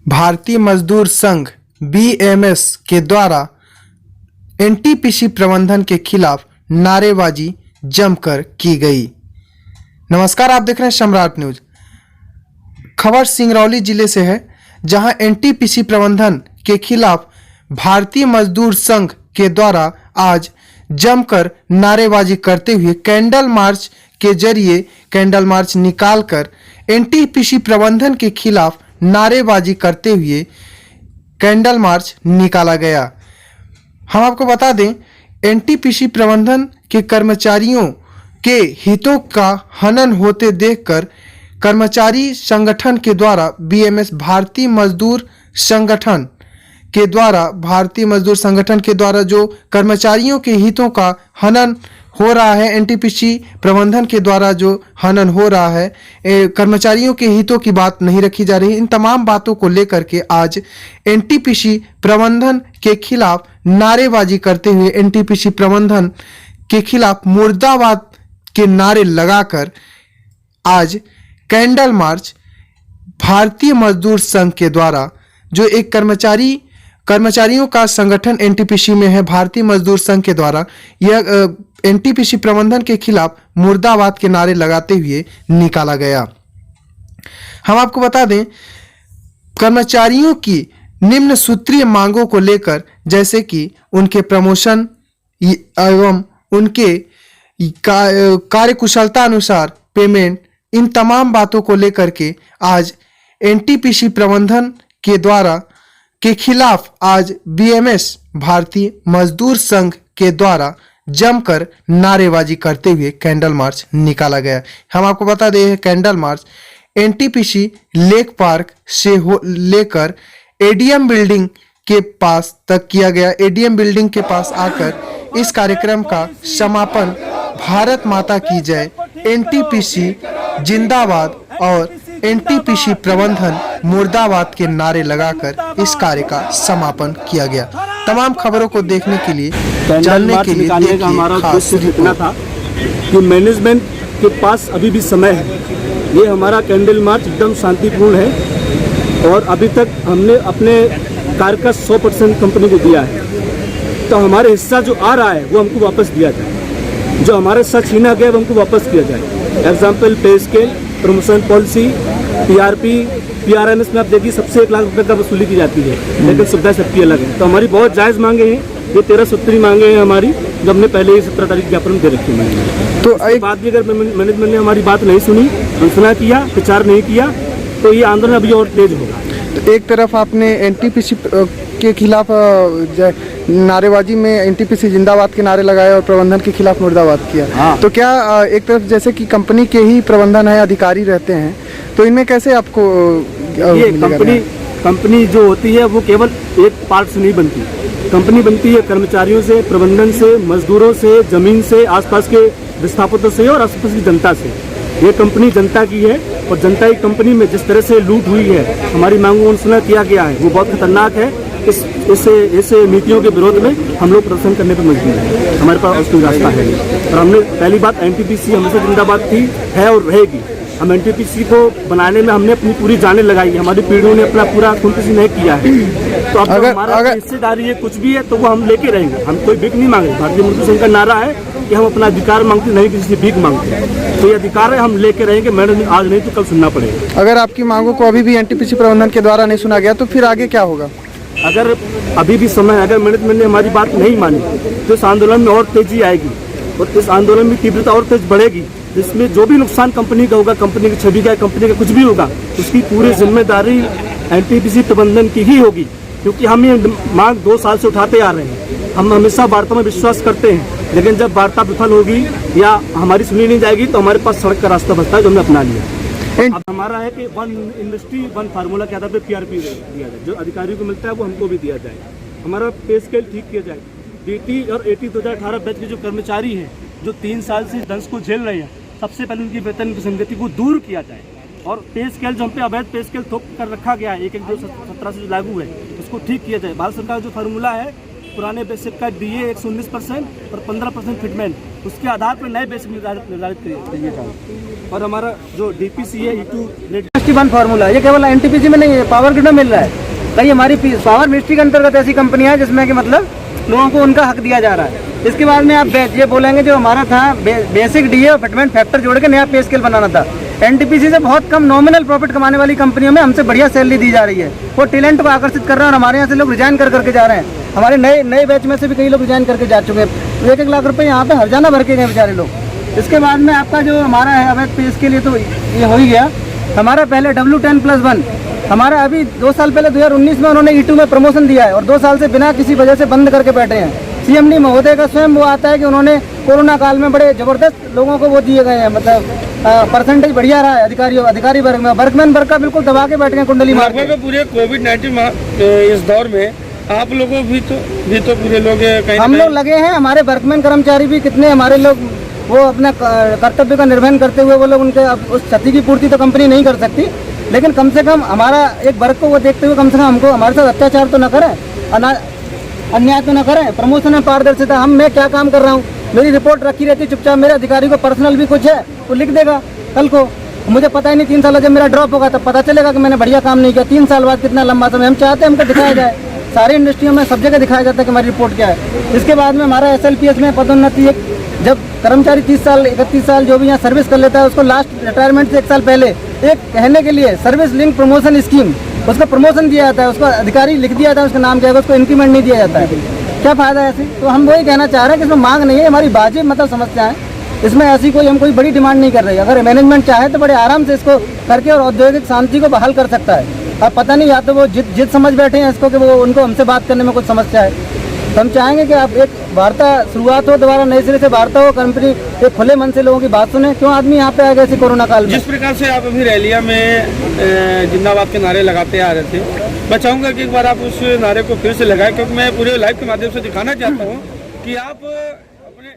भारतीय मजदूर संघ बीएमएस के द्वारा एनटीपीसी प्रबंधन के खिलाफ नारेबाजी जमकर की गई। नमस्कार, आप देख रहे हैं सम्राट न्यूज। खबर सिंगरौली जिले से है, जहां एनटीपीसी प्रबंधन के खिलाफ भारतीय मजदूर संघ के द्वारा आज जमकर नारेबाजी करते हुए कैंडल मार्च के जरिए कैंडल मार्च निकालकर एनटीपीसी प्रबंधन के खिलाफ नारेबाजी करते हुए कैंडल मार्च निकाला गया। हम आपको बता दें, एनटीपीसी प्रबंधन के कर्मचारियों के हितों का हनन होते देखकर कर्मचारी संगठन के द्वारा बीएमएस भारतीय मजदूर संगठन के द्वारा जो कर्मचारियों के हितों का हनन हो रहा है, एनटीपीसी प्रबंधन के द्वारा जो हनन हो रहा है, कर्मचारियों के हितों की बात नहीं रखी जा रही। इन तमाम बातों को लेकर के आज एनटीपीसी प्रबंधन के खिलाफ नारेबाजी करते हुए एनटीपीसी प्रबंधन के खिलाफ मुर्दाबाद के नारे लगाकर आज कैंडल मार्च भारतीय मजदूर संघ के द्वारा, जो एक कर्मचारियों का संगठन एनटीपीसी में है, भारतीय मजदूर संघ के द्वारा यह एनटीपीसी प्रबंधन के खिलाफ मुर्दाबाद के नारे लगाते हुए निकाला गया। हम आपको बता दें, कर्मचारियों की निम्न सूत्रीय मांगों को लेकर, जैसे कि उनके प्रमोशन एवं उनके कार्यकुशलता अनुसार पेमेंट, इन तमाम बातों को लेकर के आज एनटीपीसी प्रबंधन के द्वारा के खिलाफ आज बीएमएस भारतीय मजदूर संघ के द्वारा जमकर नारेबाजी करते हुए कैंडल मार्च निकाला गया। हम आपको बता दें, candle march NTPC lake park से लेकर एडीएम बिल्डिंग के पास तक किया गया। एडीएम बिल्डिंग के पास आकर इस कार्यक्रम का समापन भारत माता की जय, एनटीपीसी जिंदाबाद और एनटीपीसी प्रबंधन मुर्दाबाद के नारे लगाकर इस कार्य का समापन किया गया। तमाम खबरों को देखने के लिए, जानने के लिए देखिए हमारा खास इतना था कि मैनेजमेंट के पास अभी भी समय है। ये हमारा कैंडल मार्च एकदम शांतिपूर्ण है और अभी तक हमने अपने कार्य का 100% कंपनी को दिया है। तो हमारे हिस्सा जो आ रहा है वो हमको वापस दिया जाए, जो हमारे साथ छीना गया वो हमको वापस किया जाए। Example pay scale, promotion policy, PRP, PRMS में आप देखिए सबसे 1 लाख रुपए का वसूली की जाती है, लेकिन सुविधा सबकी अलग है। तो हमारी बहुत जायज़ मांगे हैं, ये 13 सूत्री मांगे हैं हमारी, जो हमने पहले ही 17 तारीख ज्ञापन दे रखी है। तो एक बात भी अगर मैनेजमेंट ने हमारी बात नहीं सुनी, अनसुना किया, विचार नहीं किया, तो ये आंदोलन अभी और तेज होगा। तो एक तरफ आपने एनटीपीसी के खिलाफ नारेबाजी में एनटीपीसी जिंदाबाद के नारे लगाए और प्रबंधन के खिलाफ मुर्दाबाद किया। हाँ। तो क्या एक तरफ जैसे कि कंपनी के ही प्रबंधन है, अधिकारी रहते हैं, तो इनमें कैसे आपको ये कंपनी जो होती है वो केवल एक पार्ट से नहीं बनती। कंपनी बनती है कर्मचारियों से, प्रबंधन से, मजदूरों से, जमीन से, आसपास के विस्थापितों से और आसपास की जनता से। ये कंपनी जनता की है और जनता की कंपनी में जिस तरह से लूट हुई है, हमारी मांगों को अनसुना किया गया है, वो बहुत खतरनाक है। इस नीतियों के विरोध में हम लोग प्रदर्शन करने पर मजबूर हैं। हमारे पास उसका रास्ता है और हमने पहली बात, एनटीपीसी हमेशा जिंदाबाद थी, है और रहेगी। हम एनटीपीसी को बनाने में हमने अपनी पूरी जानें लगाई है, हमारी पीढ़ियों ने अपना पूरा खून पसीना नहीं किया है। तो अब हमारा हिस्सेदारी है, कुछ भी है तो वो हम लेके रहेंगे। हम कोई भीख नहीं मांगे। भारतीय मजदूर संघ का नारा है कि हम अपना अधिकार मांगते, नहीं किसी से भीख मांगते। तो ये अधिकार है, हम लेके रहेंगे। मैनेजमेंट आज नहीं तो कल सुनना पड़ेगा। अगर आपकी मांगों को अभी भी एनटीपीसी प्रबंधन के द्वारा नहीं सुना गया तो फिर आगे क्या होगा? अगर अभी भी समय, अगर मैनेजमेंट ने हमारी बात नहीं मानी तो इस आंदोलन में और तेजी आएगी और इस आंदोलन में तीव्रता और तेज बढ़ेगी, जिसमें जो भी नुकसान कंपनी का होगा, कंपनी की छवि का, कंपनी का कुछ भी होगा, उसकी पूरी जिम्मेदारी एनटीपीसी प्रबंधन की ही होगी। क्योंकि हम ये मांग 2 साल से उठाते आ रहे हैं। हम हमेशा वार्ता में विश्वास करते हैं, लेकिन जब वार्ता विफल होगी या हमारी सुनी नहीं जाएगी तो हमारे पास सड़क का रास्ता बचता है, जो हमने अपना लिया। अब हमारा है कि 1 इंडस्ट्री 1 फार्मूला के आधार पर पीआरपी दिया जाए, जो अधिकारियों को मिलता है वो हमको भी दिया जाए। हमारा पे स्केल ठीक किया जाए। डीटी और एटी 2018 बैच के जो कर्मचारी हैं, जो 3 साल से दंश को झेल रहे हैं, सबसे पहले उनकी वेतन विसंगति को दूर किया जाए। और पे स्केल जो हम पे अवैध पे स्केल थोप कर रखा गया है, 1-1-2-17 से जो लागू है, उसको ठीक किया जाए। भारत सरकार जो फार्मूला है पुराने बेसिक का DA 119% और 15% फिटमेंट, उसके आधार पर नए बेसिक निर्धारित करिए जाए। और हमारा जो DPC है E2 वन फार्मूला, ये केवल NTPC में नहीं है, पावर ग्रिड में मिल रहा है। कई हमारी पावर मिनिस्ट्री के अंतर्गत ऐसी कंपनियां हैं जिसमें कि मतलब लोगों को उनका हक दिया जा रहा है। इसके बाद में आप ये बोलेंगे जो हमारा था बेसिक DA और फिटमेंट फैक्टर जोड़ के नया पे स्केल बनाना था। NTPC से बहुत कम नॉमिनल प्रॉफिट कमाने वाली कंपनियों में हमसे बढ़िया सैलरी दी जा रही है। वो टैलेंट को आकर्षित कर रहे हैं और हमारे यहाँ से लोग रिजाइन करके जा रहे हैं। हमारे नए बैच में से भी कई लोग रिजाइन करके जा चुके हैं। 1-1 लाख रुपए यहाँ पे हर्जाना भर के गए बेचारे लोग। इसके बाद में आपका जो हमारा है अवैध पे इसके लिए तो ये हो ही गया। हमारा पहले W10+1 हमारा अभी 2 साल पहले 2019 में उन्होंने E2 में प्रमोशन दिया है और 2 साल से बिना किसी वजह से बंद करके बैठे हैं। CMD महोदय का स्वयं वो आता है कि उन्होंने कोरोना काल में बड़े जबरदस्त लोगों को वो दिए गए हैं, मतलब परसेंटेज बढ़िया रहा है अधिकारी वर्ग में। वर्कमैन वर्ग का बिल्कुल दबा के बैठ गए कुंडली मार के। पूरे कोविड-19 इस दौर में आप लोगों भी तो पूरे लोग कहीं हम लोग लगे हैं, हमारे वर्कमैन कर्मचारी भी कितने हमारे लोग वो अपना कर्तव्य का निर्वहन करते हुए वो लोग उनके उस क्षति की पूर्ति तो कंपनी नहीं कर सकती, लेकिन कम से कम हमारा एक वर्ग को वो देखते हुए कम से कम हमको हमारे साथ अत्याचार तो न करें, अन्याय तो न करें। प्रमोशन में पारदर्शिता, मैं क्या काम कर रहा हूँ, मेरी रिपोर्ट रखी रहती है चुपचाप। मेरे अधिकारी को पर्सनल भी कुछ है वो लिख देगा कल को, मुझे पता ही नहीं 3 साल जब मेरा ड्रॉप होगा तब पता चलेगा कि मैंने बढ़िया काम नहीं किया। 3 साल बाद कितना लंबा समय, हम चाहते हैं हमको दिखाया जाए, सारी इंडस्ट्रियों में सब जगह दिखाया जाता है कि हमारी रिपोर्ट क्या है। इसके बाद में हमारा SLPS में पदोन्नति, जब कर्मचारी 30 साल 31 साल जो भी यहाँ सर्विस कर लेता है उसको लास्ट रिटायरमेंट से 1 साल पहले एक कहने के लिए सर्विस लिंक प्रमोशन स्कीम, उसका प्रमोशन दिया जाता है, उसका अधिकारी लिख दिया जाता है, उसका नाम क्या है, उसको इंक्रीमेंट नहीं दिया जाता है। क्या फायदा है ऐसे? तो हम वही कहना चाह रहे हैं कि इसमें मांग नहीं है, हमारी वाजिब मतलब समस्या है, इसमें ऐसी हम कोई बड़ी डिमांड नहीं कर रही। अगर मैनेजमेंट चाहे तो बड़े आराम से इसको करके और औद्योगिक शांति को बहाल कर सकता है। अब पता नहीं, या तो वो जिद समझ बैठे हैं इसको कि वो उनको हमसे बात करने में कुछ समस्या है। तो हम चाहेंगे कि आप एक वार्ता शुरुआत हो, दोबारा नए सिरे से वार्ता हो, कंपनी एक खुले मन से लोगों की बात सुने। क्यों आदमी यहाँ पे आ गए इसी कोरोना काल में? जिस प्रकार से आप अभी रैलिया में जिंदाबाद के नारे लगाते आ रहे थे, मैं चाहूँगा कि एक बार आप उस नारे को फिर से लगाएं, क्योंकि मैं पूरे लाइव के माध्यम से दिखाना चाहता हूँ कि आप अपने